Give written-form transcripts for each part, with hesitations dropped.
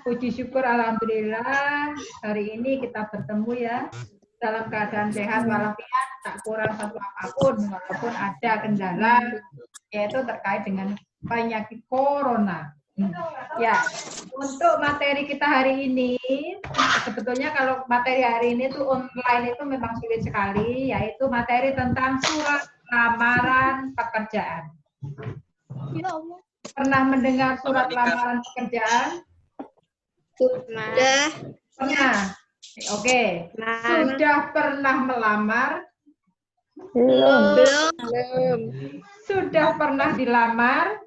Puji syukur alhamdulillah hari ini kita bertemu ya dalam keadaan sehat walafiat, tak kurang satu apapun walaupun ada kendala yaitu terkait dengan penyakit corona. Ya, untuk materi kita hari ini sebetulnya kalau materi hari ini tuh online itu memang sulit sekali, yaitu materi tentang surat lamaran pekerjaan. Pernah mendengar surat lamaran pekerjaan? Sudah. Pernah. Oke. Sudah pernah melamar? Belum. Sudah pernah dilamar?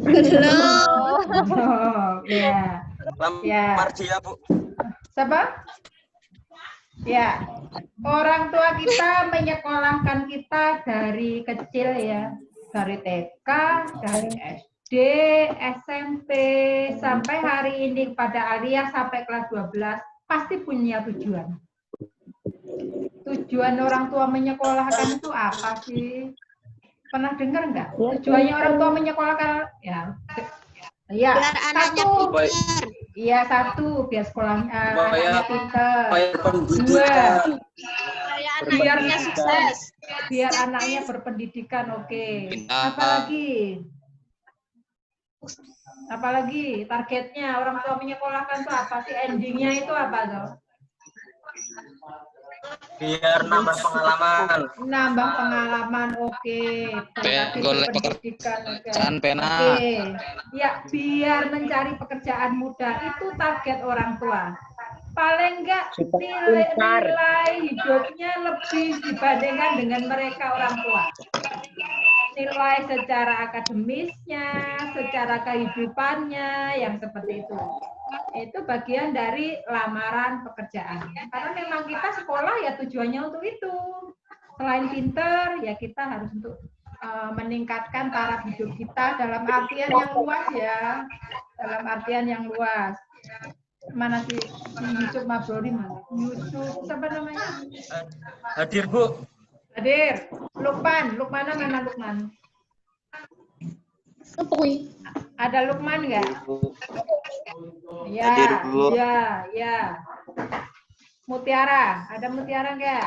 Belum. Oh, ya. Lamar dia, Bu. Siapa? Ya. Orang tua kita menyekolahkan kita dari kecil ya. Dari TK, dari SD, SMP, sampai hari ini pada Alia sampai kelas 12, pasti punya tujuan. Tujuan orang tua menyekolahkan itu apa sih? Pernah dengar nggak? Tujuannya orang tua menyekolahkan ya. Ya, satu. Iya, satu biar sekolahnya anaknya pintar. Dua, biar anaknya sukses. Biar anaknya berpendidikan, oke. Apalagi targetnya orang tua menyekolahkan itu apa sih? Endingnya itu apa tuh? Biar nambah pengalaman. Nambah pengalaman, oke. Berpendidikan, oke. Ya, biar mencari pekerjaan mudah itu target orang tua. Paling enggak nilai hidupnya lebih dibandingkan dengan mereka orang tua. Nilai secara akademisnya, secara kehidupannya, yang seperti itu. Itu bagian dari lamaran pekerjaan. Karena memang kita sekolah ya tujuannya untuk itu. Selain pinter, ya kita harus untuk meningkatkan taraf hidup kita dalam artian yang luas ya. Dalam artian yang luas. Mana sih Yusuf Mabruri mana? Yusuf siapa namanya? Hadir, Bu. Hadir. Lukman mana Lukman? Ada Lukman nggak? Ya. Mutiara, ada Mutiara nggak?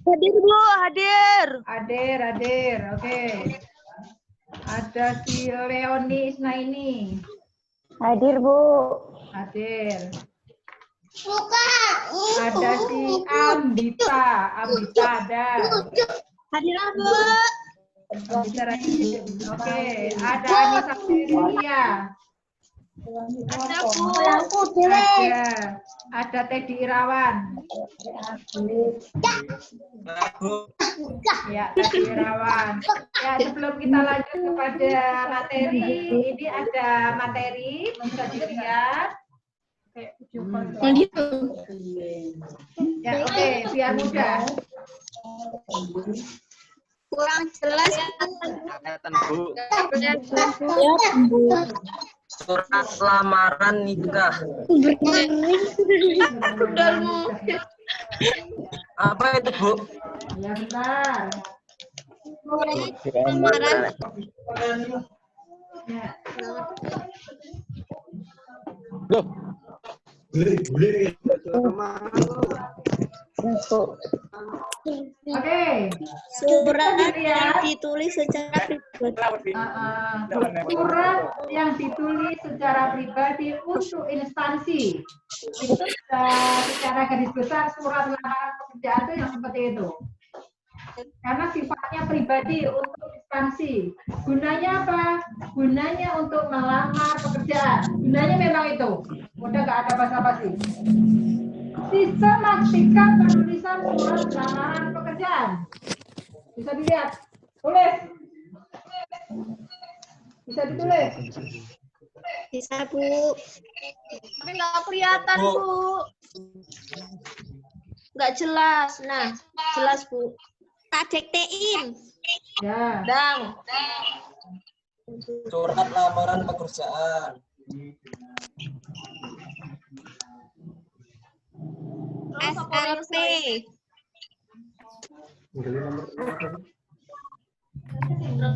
Hadir, Bu, hadir. Hadir, oke. Ada si Leoni Isnaini. Hadir, Bu. Hadir. Ada si Ambita ada. Hadir, Bu. Oke, ada Anissa Firia. Ada, Bu. Ada Teddy Irawan. Ya, Teddy Irawan. Ya, sebelum kita lanjut kepada materi, ini ada materi bisa dilihat. Ya, oke, biar mudah. Kurang jelas ya. Surat lamaran nikah. Apa itu, Bu? Ya, bentar. Lamaran. Ya. Oke. Surat yang ditulis secara pribadi. Surat yang ditulis secara pribadi untuk instansi. Itu secara garis besar surat lamaran pekerjaan itu yang seperti itu. Karena sifatnya pribadi untuk instansi. Gunanya apa? Gunanya untuk melamar pekerjaan. Gunanya memang itu. Udah nggak ada basa-basi. Sistematika penulisan surat lamaran pekerjaan. Bisa dilihat. Tulis. Bisa ditulis. Bisa, Bu. Tapi nggak kelihatan, Bu. Nggak jelas. Nah, jelas, Bu. Tak diktein. Ya. Dang. Surat lamaran pekerjaan. SLP.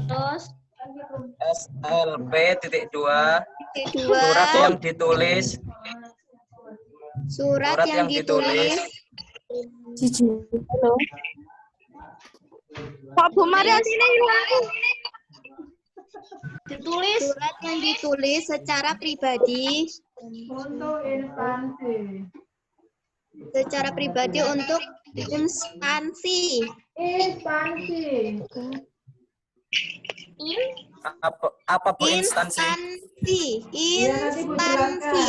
Terus SLP titik 2 Kedua, surat yang ditulis. Pak Bu Maria sini Ditulis. Surat yang ditulis secara pribadi. Untuk instansi. Secara pribadi untuk instansi. Instansi. Apa Bu instansi? Instansi.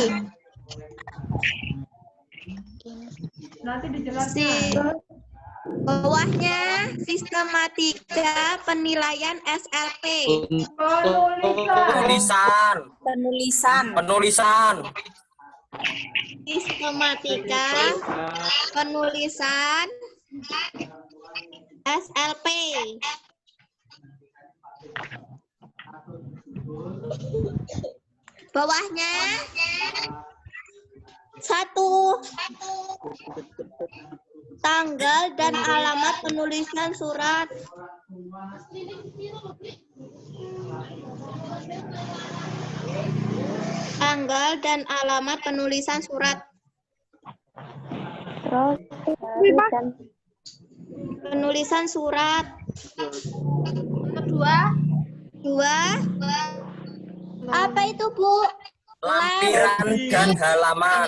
Nanti dijelaskan. Bawahnya sistematika penilaian SLP. Penulisan. Sistematika penulisan SLP. Bawahnya 1. Tanggal dan alamat penulisan surat. Tanggal dan alamat penulisan surat. Penulisan surat. 2. Apa itu, Bu? Lampiran dan halaman.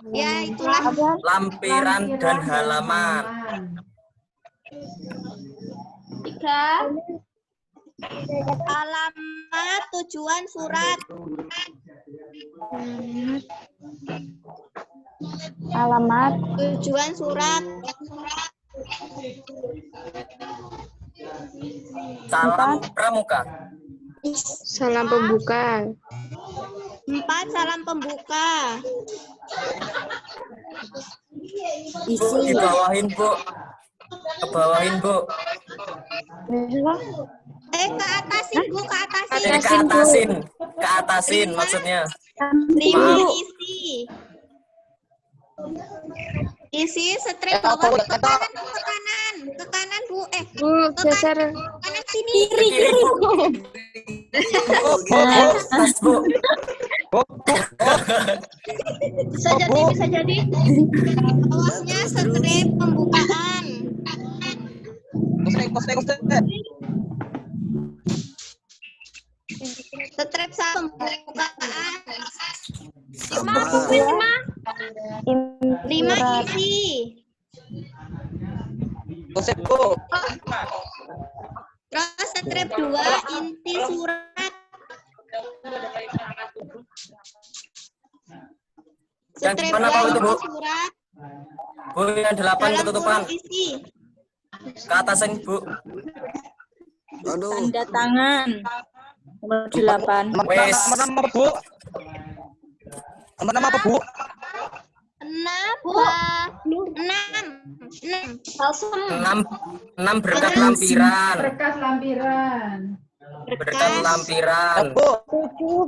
Ya, itulah. Lampiran dan halaman. 3. Alamat tujuan surat. alamat Tujuan surat. Salam pramuka. salam pembuka 4. Salam pembuka. Bu, dibawahin Bu. Kebawahin Bu. Ke atasin, Bu, ke atasin. Ke atasin maksudnya. 5. Isi strip bawah ke kanan, ke kanan Bu. Bu geser Kanan sini. Kiri Bu. Bu. Bisa jadi. Bawahnya strip pembukaan. Strip pembukaan. 5 isi. Terus strip 2 inti surat. Yang Strip mana Pak itu Bu? Surat. Bu yang 8 Dalam ketutupan. kurung isi. Ke atasin Bu. tanda tangan nomor 8 Wes. Nama apa Bu? Nama apa Bu? 6 berkat lampiran. Berkas lampiran. Berkat lampiran. Bu. 7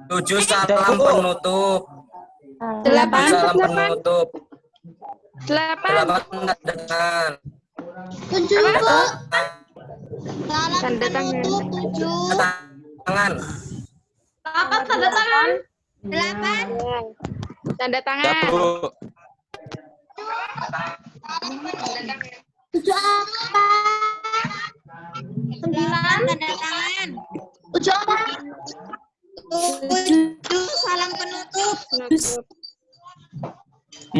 7 salam penutup. 8 Salam penutup. 8 tanda tangan. 7 Bu. Salam Tanda tangan. penutup 7. Tangan. Apa tanda tangan? 8. tanda Ya tangan Bu. 7 apa? 9 tanda tangan. 7 apa? 7 salam penutup.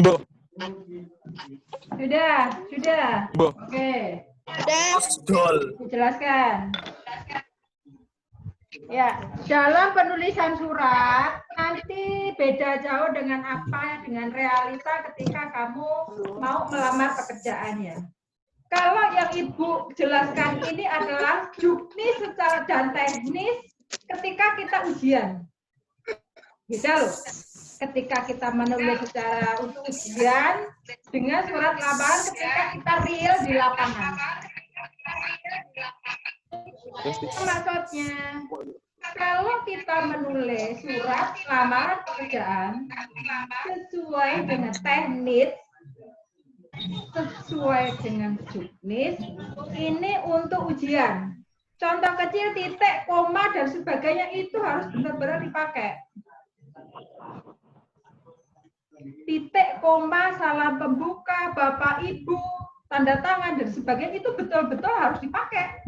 Bu. Sudah. Bu. Oke, Udah. Osdol. dijelaskan. Ya, dalam penulisan surat nanti beda jauh dengan dengan realita ketika kamu mau melamar pekerjaannya. Kalau yang Ibu jelaskan ini adalah juknis secara dan teknis ketika kita ujian. Beda loh. Ketika kita menulis secara untuk ujian dengan surat lamaran ketika kita real di lapangan. Maksudnya, kalau kita menulis surat lamaran pekerjaan sesuai dengan teknis, sesuai dengan juknis, ini untuk ujian. Contoh kecil, titik, koma, dan sebagainya itu harus benar-benar dipakai. Titik, koma, salam pembuka, Bapak, Ibu, tanda tangan, dan sebagainya itu betul-betul harus dipakai.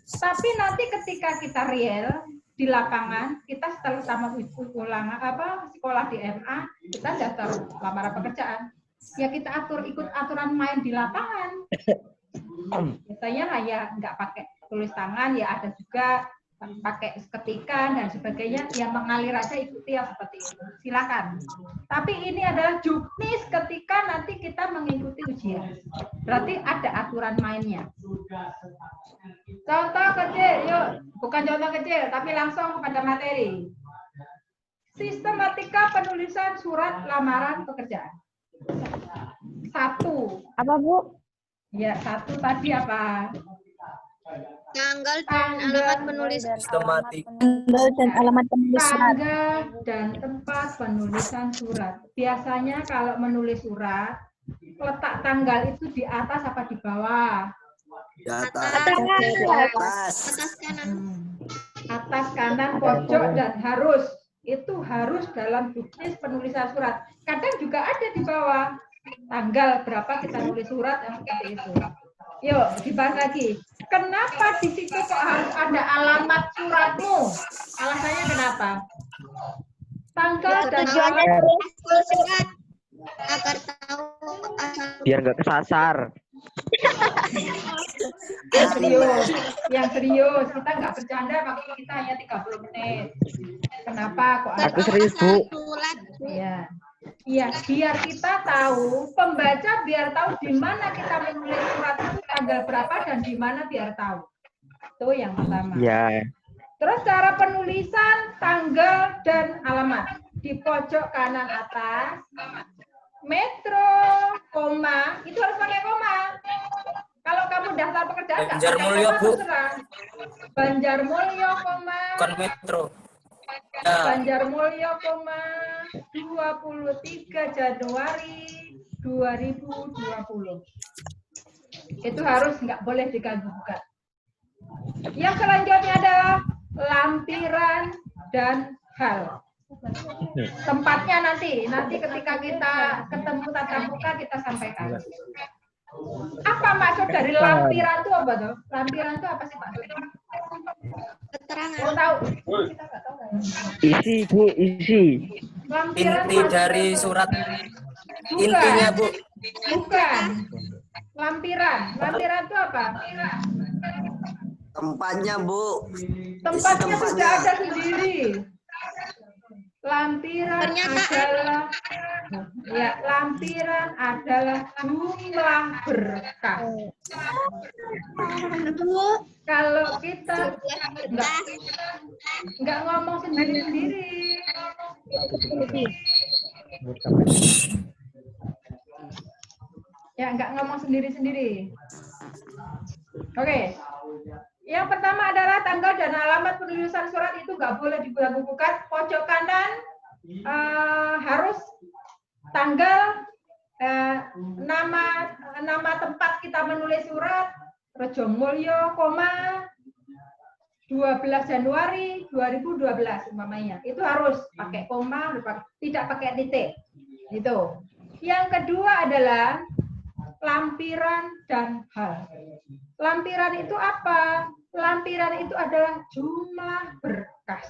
Tapi nanti ketika kita real di lapangan, kita setelah sama sekolah di MA, kita daftar lamaran pekerjaan. Ya kita ikut aturan main di lapangan. Biasanya ya nggak pakai tulis tangan, ya ada juga pakai ketikan dan sebagainya, yang mengalir aja ikuti yang seperti itu. Silakan. Tapi ini adalah juknis ketika nanti kita mengikuti ujian. Berarti ada aturan mainnya. Contoh kecil, yuk. Bukan contoh kecil, tapi langsung kepada materi. Sistematika penulisan surat lamaran pekerjaan. 1. Apa, Bu? Ya, 1 tadi apa? Tanggal dan alamat penulisan. Sistematik. Tanggal dan alamat penulisan. Tanggal dan tempat penulisan surat. Biasanya kalau menulis surat, letak tanggal itu di atas apa di bawah? Di atas. Atas kanan. Atas, kanan, pojok, dan harus. Itu harus dalam juknis penulisan surat. Kadang juga ada di bawah. Tanggal berapa kita nulis surat yang seperti itu. Yuk, dibahas lagi. Kenapa di situ kok harus ada alamat suratmu? Alasannya kenapa? Tanggal dan alamat Surat agar tahu asal. Biar nggak kesasar. yang serius. Kita nggak bercanda, waktu kita hanya 30 menit. Kenapa kok Aku serius, Bu. Iya. Iya, biar kita tahu, pembaca biar tahu di mana kita menulis surat itu tanggal berapa dan di mana biar tahu. Itu yang pertama. Ya. Terus cara penulisan tanggal dan alamat. Di pojok kanan atas, metro, koma, itu harus pakai koma. Kalau kamu daftar pekerjaan nggak pakai Banjarmulyo, koma, Bu. terserah. Banjarmulyo, koma. Bukan metro. Ya. Banjarmulyo, 23 Januari 2020. Itu harus nggak boleh diganggu gugat. Yang selanjutnya adalah lampiran dan hal. Tempatnya nanti ketika kita ketemu tatap muka kita sampaikan. Apa maksud dari lampiran itu apa tuh? Lampiran itu apa sih Pak? Keterangan. Oh, tahu. Isi, Bu, isi. Lampiran Inti dari surat. Bukan. Intinya, Bu. Bukan. Lampiran. Lampiran itu apa? Tempatnya, Bu. Tempatnya sudah ada sendiri. Lampiran adalah lampiran adalah jumlah berkas. Kalau kita nggak ngomong sendiri-sendiri. Ya, nggak ngomong sendiri-sendiri. Oke. Yang pertama adalah tanggal dan alamat penulisan surat itu nggak boleh diganggu-gugat. Pojok kanan harus tanggal, nama tempat kita menulis surat, Rejomulyo, 12 Januari 2012 umpamanya. Itu harus pakai koma, tidak pakai titik. Itu. Yang kedua adalah lampiran dan hal. Lampiran itu apa? Lampiran itu adalah jumlah berkas.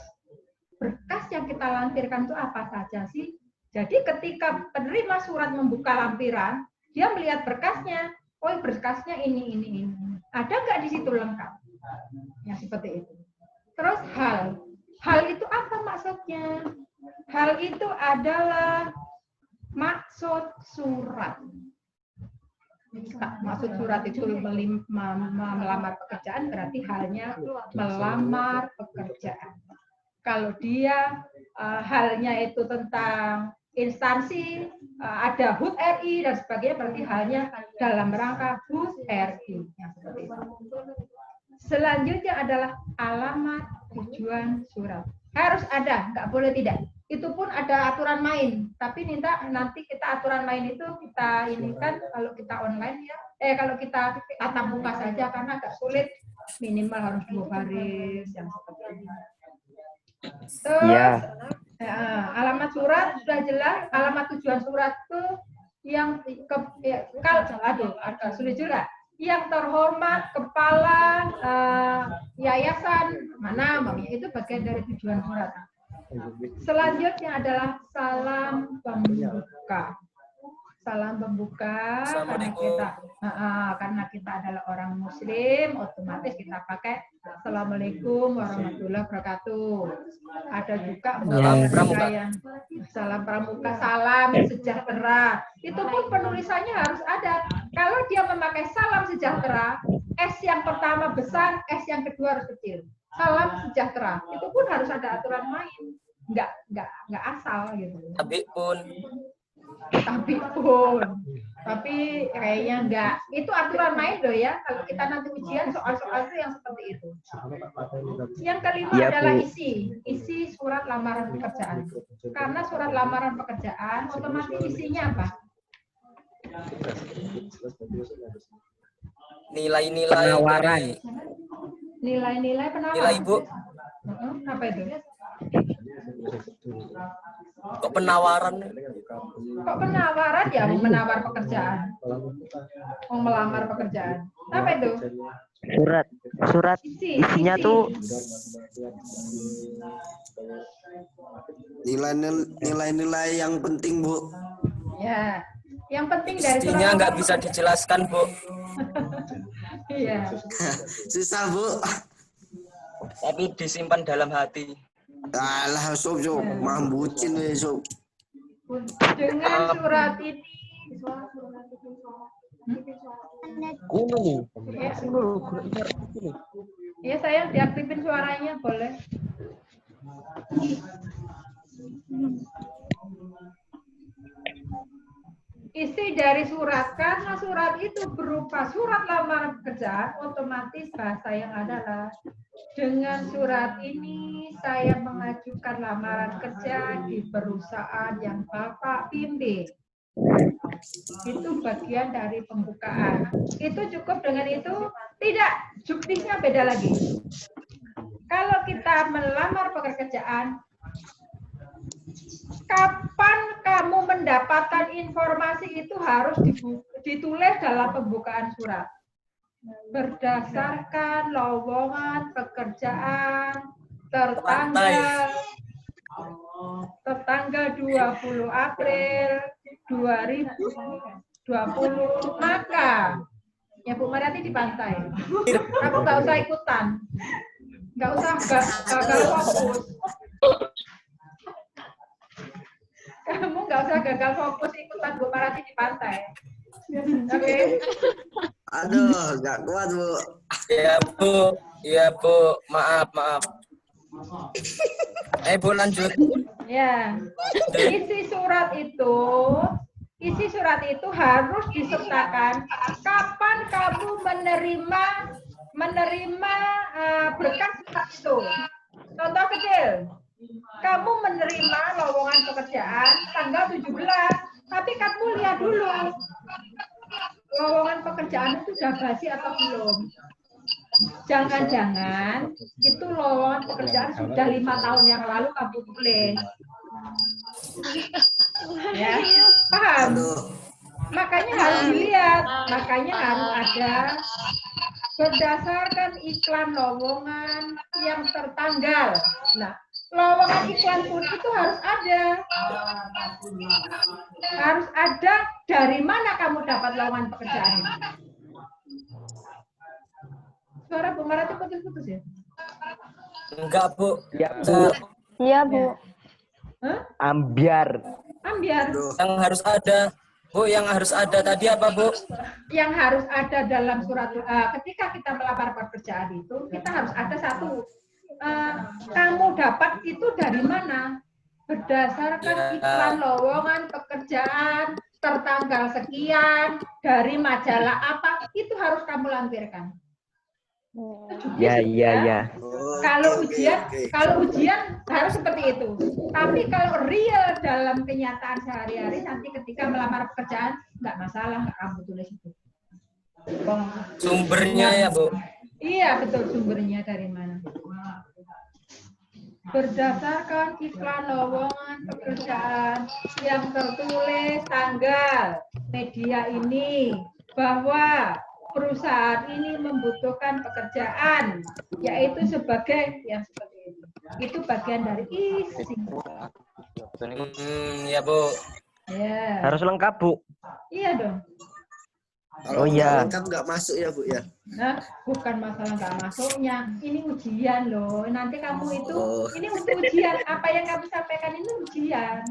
Berkas yang kita lampirkan itu apa saja sih? Jadi ketika penerima surat membuka lampiran, dia melihat berkasnya. Oh, berkasnya ini. Ada nggak di situ lengkap? Ya, seperti itu. Terus hal. Hal itu apa maksudnya? Hal itu adalah maksud surat. Maksud surat itu melamar pekerjaan, berarti halnya melamar pekerjaan. Kalau dia halnya itu tentang instansi, ada HUT RI dan sebagainya, berarti halnya dalam rangka HUT RI. Selanjutnya adalah alamat tujuan surat. Harus ada, nggak boleh tidak. Itu pun ada aturan main, tapi nanti kita aturan main itu kita ini kan kalau kita online ya kalau kita tatap muka saja karena agak sulit, minimal harus 2 baris yang seperti ini. Terus alamat surat sudah jelas, alamat tujuan surat itu yang agak sulit juga. Yang terhormat, kepala yayasan mana, itu bagian dari tujuan surat. Selanjutnya adalah salam pembuka. Salam pembuka karena kita adalah orang Muslim, otomatis kita pakai Assalamualaikum warahmatullahi wabarakatuh. Ada juga salam pramuka, salam sejahtera. Itu pun penulisannya harus ada. Kalau dia memakai salam sejahtera, S yang pertama besar, S yang kedua harus kecil. Salam sejahtera. Itu pun harus ada aturan main. Enggak asal gitu. Tapi kayaknya enggak. Itu aturan main loh ya. Kalau kita nanti ujian soal-soal itu yang seperti itu. Yang kelima adalah isi surat lamaran pekerjaan. Karena surat lamaran pekerjaan otomatis isinya apa? Nilai-nilai penawaran. Nilai-nilai penawaran. Nilai, Bu. Apa itu? Kok penawaran? Kok penawaran ya? Menawar pekerjaan. Melamar pekerjaan. Apa itu? Surat isinya tuh nilai-nilai yang penting, Bu. Ya, yang penting dari surat. Isinya nggak bisa dijelaskan, Bu. Iya. Susah, Bu. Tapi disimpan dalam hati. Alah, sob, mah bucin sob. Dengan surat ini ya saya diaktifin suaranya boleh. Isi dari surat, karena surat itu berupa surat lamaran pekerjaan, otomatis bahasa yang adalah dengan surat ini saya mengajukan lamaran kerja di perusahaan yang Bapak pimpin. Itu bagian dari pembukaan. Itu cukup dengan itu? Tidak, juknisnya beda lagi. Kalau kita melamar pekerjaan, kapan kamu mendapatkan informasi itu harus ditulis dalam pembukaan surat. Berdasarkan lowongan pekerjaan tertanggal 20 April 2020, maka ya Bu Mariati di pantai. Kamu nggak usah ikutan, nggak usah gagal fokus. Kamu nggak usah gagal fokus ikutan Bu Mariati di pantai. Oke. Aduh, nggak kuat, Bu. Iya, Bu. Maaf. Bu, lanjut. Ya. Isi surat itu harus disertakan kapan kamu menerima berkas surat itu. Contoh kecil. Kamu menerima lowongan pekerjaan tanggal 17, tapi kamu lihat dulu lowongan pekerjaan itu sudah basi atau belum. Jangan-jangan itu lowongan pekerjaan sudah 5 tahun yang lalu kamu tulis. Ya, paham? Makanya harus dilihat, makanya harus ada berdasarkan iklan lowongan yang tertanggal. Nah, lowongan iklan pun itu harus ada. Harus ada dari mana kamu dapat lowongan pekerjaan. Suara Bu Mara itu putus-putus ya? Enggak, Bu. Ya, Bu. Iya, Bu. Hah? Ambiar. Yang harus ada. Bu, yang harus ada tadi apa, Bu? Yang harus ada dalam surat, ketika kita melamar pekerjaan itu, kita harus ada satu. Kamu dapat itu dari mana? Berdasarkan iklan lowongan pekerjaan tertanggal sekian dari majalah apa, itu harus kamu lampirkan. Ya. Kalau ujian harus seperti itu. Tapi kalau real dalam kenyataan sehari-hari, nanti ketika melamar pekerjaan nggak masalah, nggak kamu tulis itu. Sumbernya ya, Bu. Iya, betul, sumbernya dari mana. Berdasarkan iklan lowongan pekerjaan yang tertulis tanggal media ini bahwa perusahaan ini membutuhkan pekerjaan, yaitu sebagai yang seperti ini. Itu bagian dari isi. Ya, Bu. Ya. Harus lengkap, Bu. Iya dong. Oh iya. Lengkap nggak masuk ya, Bu ya? Nah, bukan masalah nggak masuknya. Ini ujian loh. Nanti kamu itu, ini untuk ujian. Apa yang kamu sampaikan ini ujian.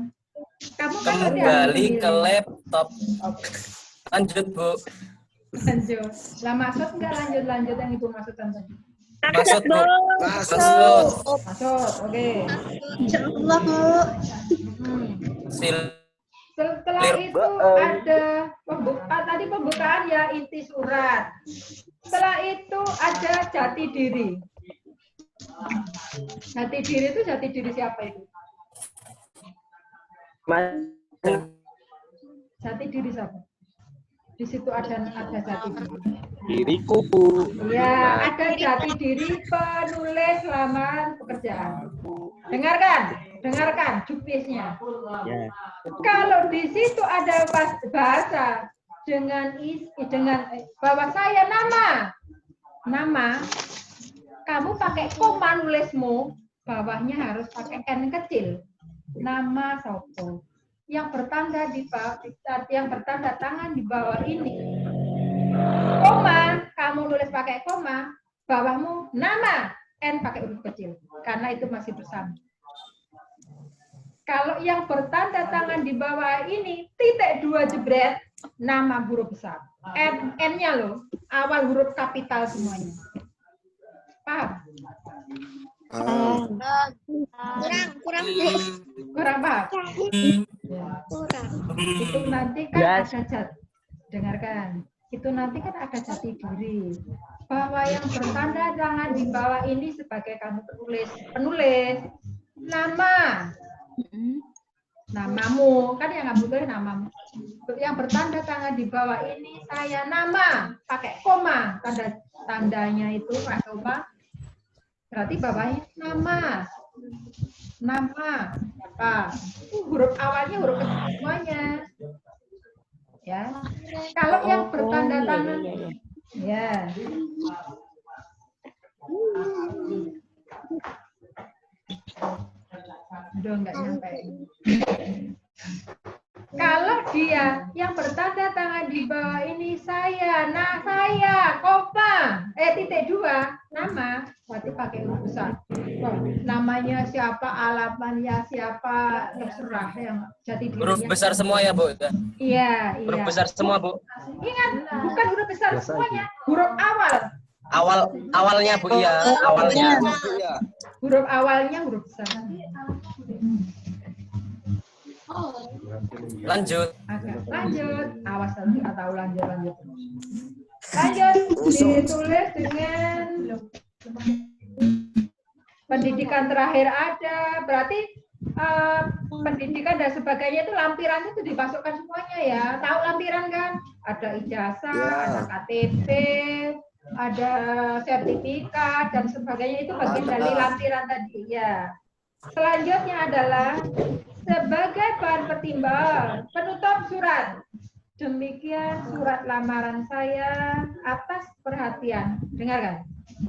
Kamu kan nanti harus Kembali ke memilih. laptop. Lanjut, Bu. Lanjut. Lah maksud nggak lanjut yang Ibu maksudkan tadi? Masuk, Bu. Masuk. Masuk, oke. Insyaallah, Bu. Setelah itu ada tadi pembukaan ya, inti surat. Setelah itu ada jati diri. Jati diri itu jati diri siapa itu? Jati diri siapa? Di situ ada jati diri. Diriku, Bu. Ya, ada jati diri penulis lamaran pekerjaan. Dengarkan juknisnya. Ya. Kalau di situ ada bahasa dengan bahwa saya nama, kamu pakai koma nulismu, bawahnya harus pakai N kecil. Nama sopo. Yang bertanda tangan di bawah ini. Koma, kamu nulis pakai koma, bawahmu nama, N pakai huruf kecil, karena itu masih bersama. Kalau yang bertanda tangan di bawah ini, titik 2 jebret, nama huruf besar. N-nya loh, awal huruf kapital semuanya. Paham? Kurang, Bu. Kurang paham? Kurang. Itu nanti kan ada dengarkan. Itu nanti kan ada jati diri. Bahwa yang bertanda tangan di bawah ini sebagai kamu penulis namamu, kan yang kamu tulis namamu. Yang bertanda tangan di bawah ini saya nama, pakai koma, tandanya itu pakai koma. Berarti bawahnya nama apa? Huruf awalnya huruf kecil semuanya. Ya. Kalau yang bertanda tangan ya. Udah nggak nyampe. Kalau dia yang bertanda tangan di bawah ini saya, titik 2, nama, berarti pakai huruf besar. Namanya siapa, alamatnya siapa, terserah yang jati dirinya. Huruf besar semua ya, Bu? Iya. Huruf besar semua, Bu? Ingat, bukan huruf besar semuanya, huruf awal. Awalnya, Bu, iya. Awalnya. Huruf awalnya huruf besar. Lanjut. Lanjut. Awas nanti atau lanjut. Lanjut, ditulis dengan pendidikan terakhir ada, berarti pendidikan dan sebagainya itu lampirannya itu dimasukkan semuanya ya. Tahu lampiran kan? Ada ijazah, ada KTP, ada sertifikat dan sebagainya, itu bagian dari lampiran tadi ya. Selanjutnya adalah sebagai bahan pertimbangan penutup surat. Demikian surat lamaran saya atas perhatian. Dengarkan,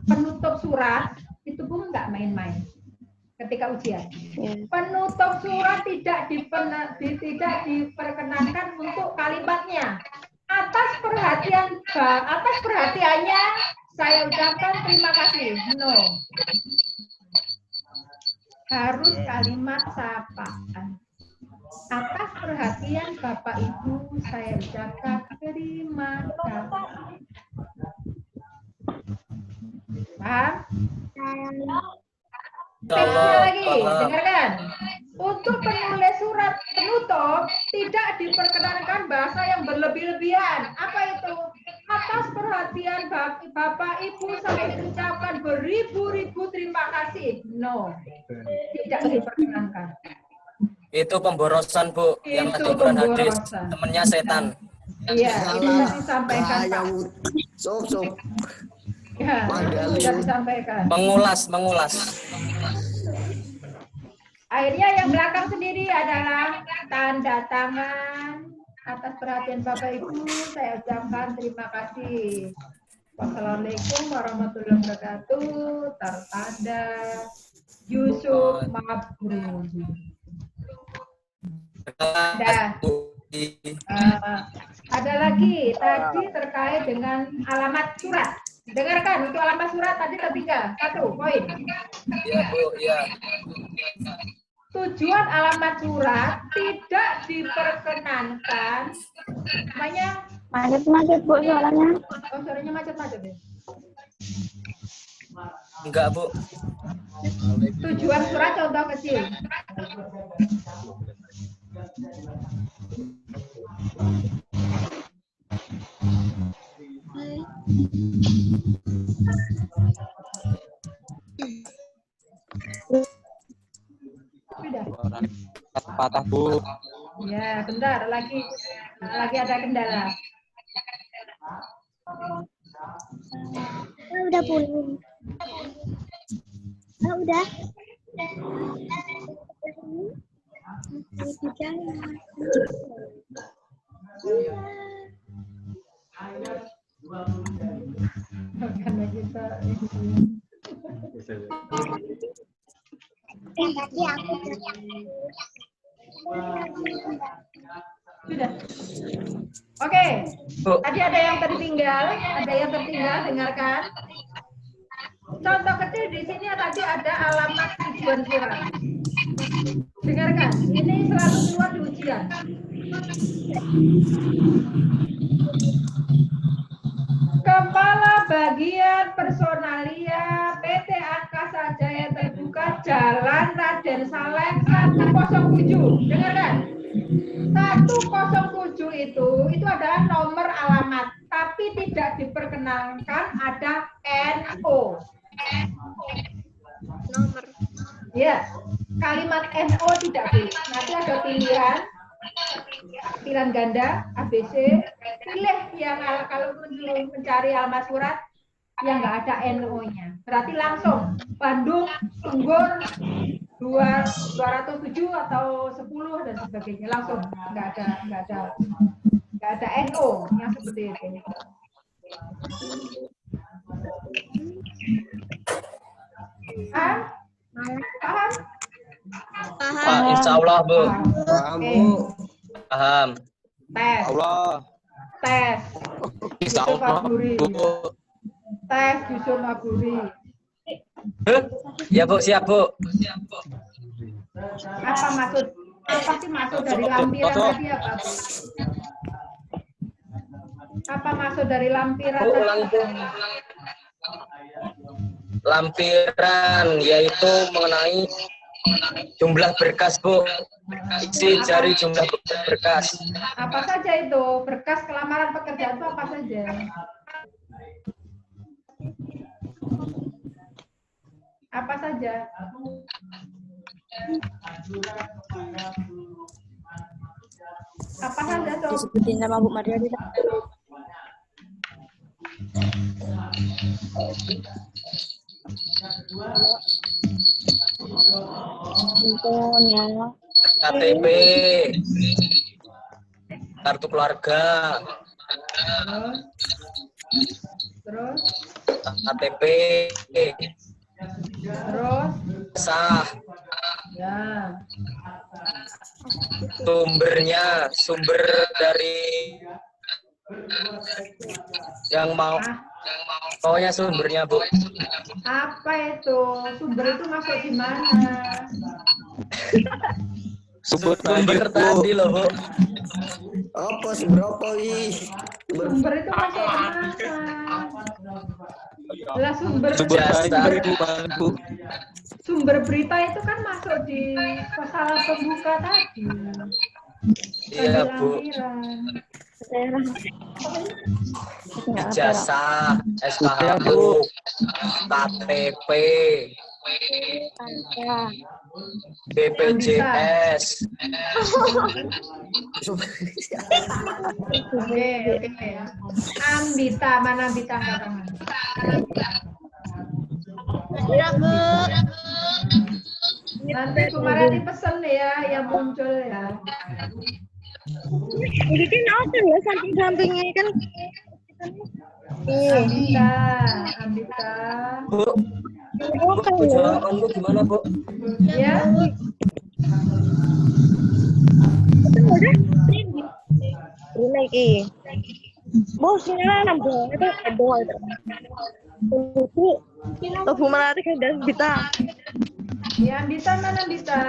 penutup surat itu pun nggak main-main ketika ujian. Penutup surat tidak diperkenankan untuk kalimatnya. Atas perhatiannya saya ucapkan terima kasih. No. Harus kalimat sapaan. Atas perhatian Bapak Ibu saya ucapkan terima kasih. Paham? Lagi, dengarkan. Untuk penulis surat penutup tidak diperkenankan bahasa yang berlebih-lebihan. Apa itu? Atas perhatian Bapak Ibu saya ucapkan beribu-ribu terima kasih. No, tidak diperkenankan. Itu pemborosan, Bu. Yang tadi Quran hadis temennya setan. Iya, itu sudah disampaikan Pak. Sob. Ya, itu sudah disampaikan. Mengulas. Akhirnya yang belakang sendiri adalah tanda tangan. Atas perhatian Bapak Ibu, saya ucapkan terima kasih. Wassalamualaikum warahmatullahi wabarakatuh. Tertanda Yusuf Mabrur. Ada lagi tadi terkait dengan alamat surat. Dengarkan, untuk alamat surat tadi ada 1 poin. Iya Bu, iya. Tujuan alamat surat tidak diperkenankan. Namanya Macet-macet Bu suaranya. oh, suaranya macet-macet ya. Enggak Bu. Tujuan surat contoh kecil. Sudah. Patah Bu. Ya, bentar lagi ada kendala. Udah pulang. Udah. Karena kita Tadi aku sudah. Oke. Tadi ada yang tertinggal, dengarkan. Contoh kecil di sini tadi ada alamat tujuan surat. Dengarkan, ini selalu keluar di ujian. Kepala Bagian Personalia PT Angkasa Jaya Terbuka Jalan Raden Saleh 107. Dengarkan. 107 itu adalah nomor alamat, tapi tidak diperkenankan ada NO. nomor. Ya, kalimat NO tidak boleh. Nanti ada pilihan ganda ABC. Pilih yang kalau mencari alamat surat yang nggak ada NO-nya. Berarti langsung Bandung, Sunggur, 207 atau 10 dan sebagainya, langsung nggak ada NO yang seperti itu. Paham? Pak, insya Allah Bu. Paham Bu. Paham. Tes. Allah. Tes. Insya Yusuf Allah Mabruri. Bu. Tes Yusuf Mabruri. Ya Bu, siap Bu. Apa maksud? Apa sih maksud dari lampiran tadi apa? Bu? Apa maksud dari lampiran Bu, tadi? Lampiran yaitu mengenai jumlah berkas Bu. Isi jari jumlah berkas. Apa saja itu? Berkas kelamaran pekerjaan itu apa saja? Apa saja? Apa saja, Sob? Disebutin nama Bu Maria tidak? Contohnya KTP, kartu keluarga, Terus, KTP, terus, sah, ya. sumber dari yang maunya sumbernya Bu. Apa itu? Sumber itu masuk di mana? Sumber Sumber tadi loh Bu. Apa seberapa ih? Sumber itu masuk di mana? Lah sumber tadi Bu. sumber berita itu kan masuk di pasal pembuka tadi. Iya Bu. Lampiran. Ijazah, SKH Bu, KTP, Angka. BPJS. Oke. Ambita, mana Ambita angkat tangan? Ya, Bu. Nanti Bu Marati pesen ya yang muncul ya. Ini kan apa ya samping-sampingnya kan? Ambita. Bu, Bu, jawaban Bu gimana, Bu? Ya. Ini lagi. Bos, ini nambah itu ada itu. Bu Melati kan dan Bita. Ya, Ambita mana Ambita?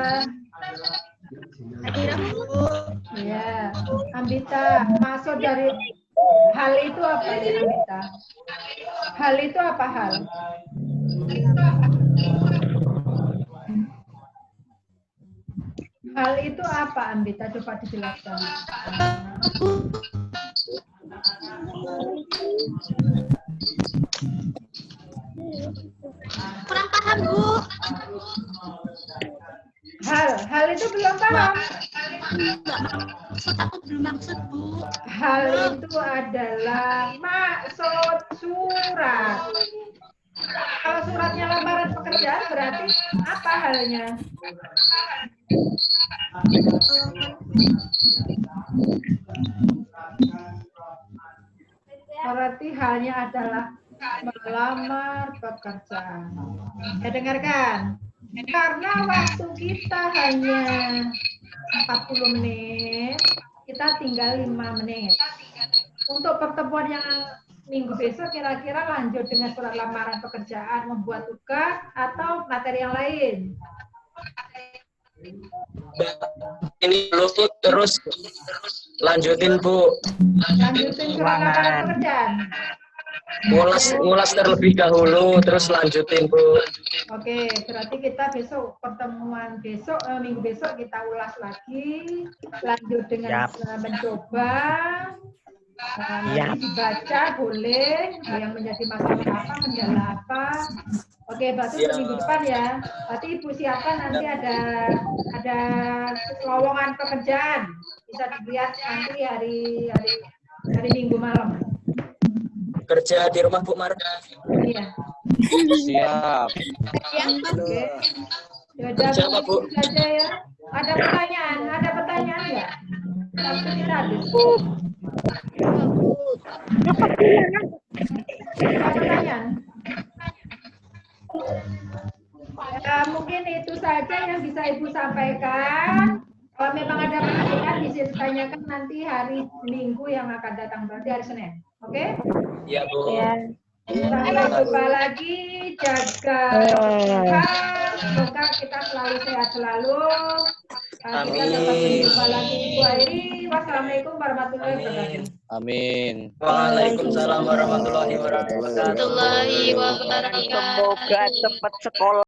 Ya, Ambita. Maksud dari hal itu apa ya, Ambita? Hal itu apa hal? Hal itu apa, Ambita? Coba dijelaskan. Kurang paham, Bu. Hal itu belum paham. Maksud aku belum maksud, Bu. Hal itu adalah maksud surat. Kalau suratnya lamaran pekerjaan berarti apa halnya? Berarti halnya adalah melamar pekerjaan. Ya dengarkan. Karena waktu kita hanya 40 menit, kita tinggal 5 menit. Untuk pertemuan yang minggu besok kira-kira lanjut dengan surat lamaran pekerjaan, membuat tugas, atau materi yang lain? Ini dulu Bu, terus lanjutin Bu. Lanjutin surat lamaran pekerjaan. Ngulas terlebih dahulu, terus lanjutin Bu. Oke, berarti kita besok pertemuan besok minggu besok kita ulas lagi, lanjut dengan mencoba. Nanti dibaca boleh yang menjadi masalah apa, kendala apa. Oke, berarti untuk minggu depan ya. Berarti Ibu siapkan nanti ada lowongan pekerjaan. Bisa dilihat nanti hari Minggu malam. Kerja di rumah Bu Mar. Iya. Siap. Oke. Yaudah, Kerja apa, Bu? begitu saja ya. Ada pertanyaan nggak? Waktu kita habis. Ada pertanyaan? Ya, mungkin itu saja yang bisa Ibu sampaikan. Kalau memang ada pertanyaan bisa ditanyakan nanti hari Minggu yang akan datang, berarti hari Senin. Oke? Iya Bu. Sampai jumpa lagi, jaga kesehatan, semoga kita selalu sehat selalu. Kita dapat berjumpa lagi Ibu Airi. Wassalamualaikum warahmatullahi wabarakatuh. Amin. Waalaikumsalam warahmatullahi wabarakatuh. Warahmatullahi wabarakatuh. Semoga cepat sekolah.